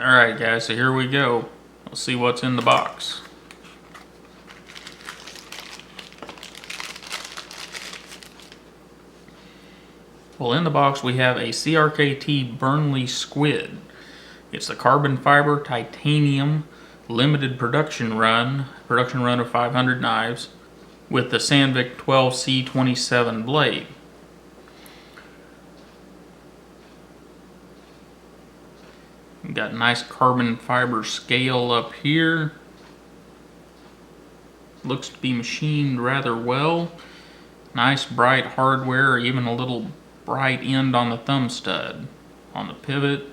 Alright guys, so here we go. Let's see what's in the box. Well, in the box we have a CRKT Burnley Squid. It's the carbon fiber titanium limited production run of 500 knives with the Sandvik 12C27 blade. We've got a nice carbon fiber scale up here. Looks to be machined rather well. Nice bright hardware, even a little bright end on the thumb stud. On the pivot,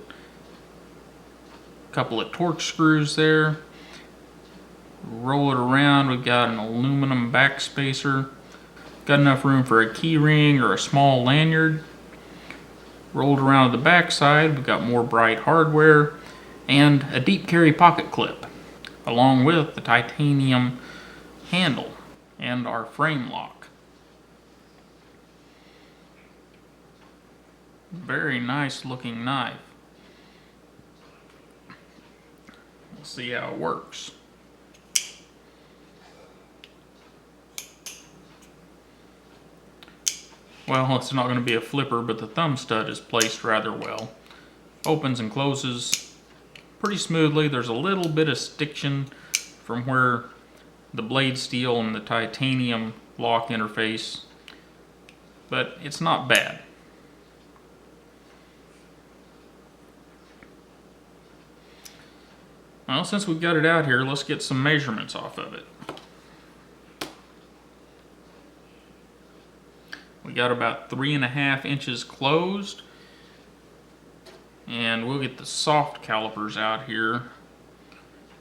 a couple of torque screws there. Roll it around, we've got an aluminum back spacer. Got enough room for a key ring or a small lanyard. Rolled around to the back side, we've got more bright hardware and a deep carry pocket clip, along with the titanium handle and our frame lock. Very nice looking knife. Let's see how it works. Well, it's not going to be a flipper, but the thumb stud is placed rather well. Opens and closes pretty smoothly. There's a little bit of stiction from where the blade steel and the titanium lock interface, but it's not bad. Well, since we've got it out here, let's get some measurements off of it. We got about 3.5 inches closed, and we'll get the soft calipers out here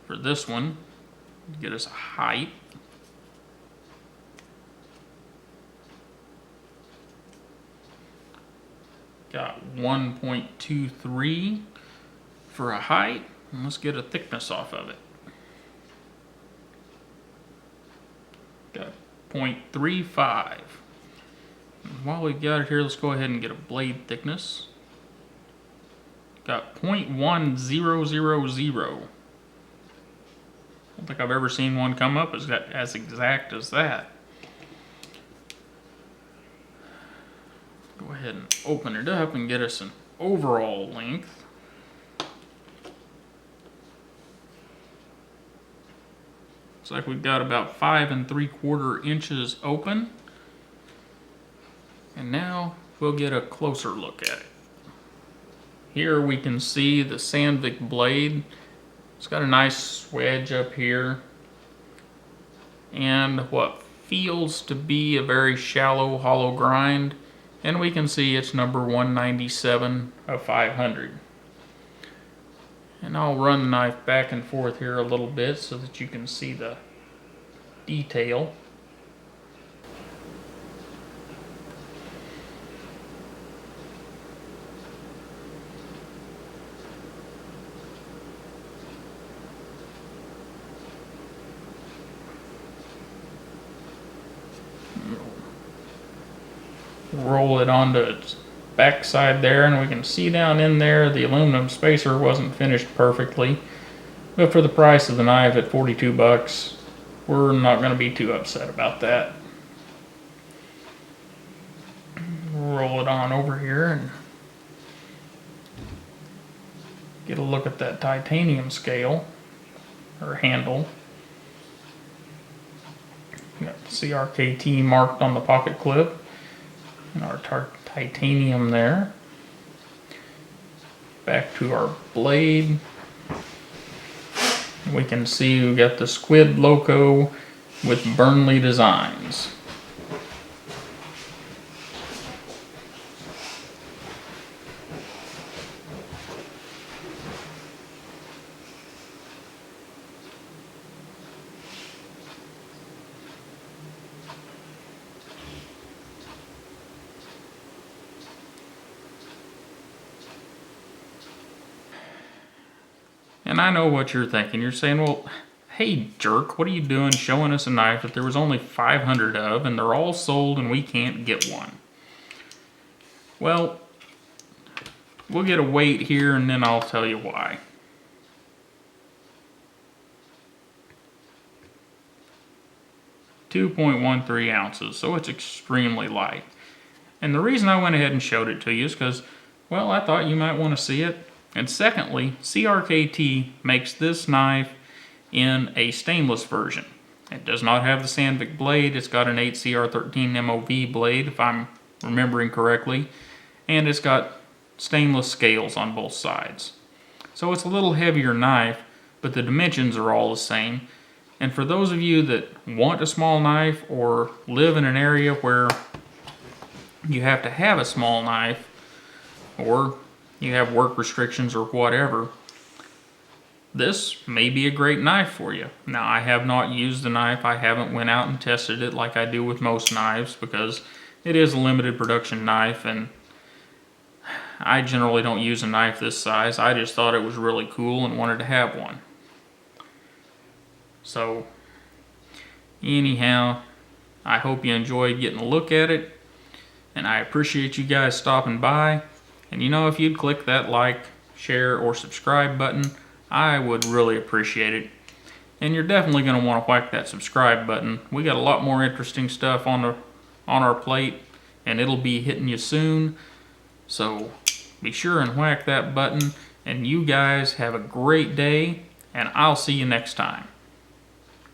for this one. Get us a height. Got 1.23 for a height, and let's get a thickness off of it. Got 0.35. While we've got it here, let's go ahead and get a blade thickness. Got 0.1000. I don't think I've ever seen one come up as exact as that. Go ahead and open it up and get us an overall length. Looks like we've got about 5 3/4 inches open. And now we'll get a closer look at it. Here we can see the Sandvik blade. It's got a nice wedge up here and what feels to be a very shallow hollow grind, and we can see it's number 197 of 500. And I'll run the knife back and forth here a little bit so that you can see the detail. Roll it onto its back side there, and we can see down in there the aluminum spacer wasn't finished perfectly, but for the price of the knife at 42 bucks, we're not going to be too upset about that. Roll it on over here and get a look at that titanium scale or handle. We got the CRKT marked on the pocket clip. And our titanium there. Back to our blade. We can see we got the Squid logo with Burnley designs. And I know what you're thinking. You're saying, well, hey jerk, what are you doing showing us a knife that there was only 500 of and they're all sold and we can't get one? Well, we'll get a weight here and then I'll tell you why. 2.13 ounces, so it's extremely light. And the reason I went ahead and showed it to you is because, well, I thought you might want to see it. And secondly, CRKT makes this knife in a stainless version. It does not have the Sandvik blade. It's got an 8CR13 MOV blade, if I'm remembering correctly. And it's got stainless scales on both sides. So it's a little heavier knife, but the dimensions are all the same. And for those of you that want a small knife or live in an area where you have to have a small knife, or you have work restrictions or whatever, this may be a great knife for you. Now, I have not used the knife. I haven't went out and tested it like I do with most knives because it is a limited production knife, and I generally don't use a knife this size. I just thought it was really cool and wanted to have one. So, anyhow, I hope you enjoyed getting a look at it, and I appreciate you guys stopping by. And you know, if you'd click that like, share, or subscribe button, I would really appreciate it. And you're definitely going to want to whack that subscribe button. We got a lot more interesting stuff on our plate, and it'll be hitting you soon. So be sure and whack that button. And you guys have a great day, and I'll see you next time.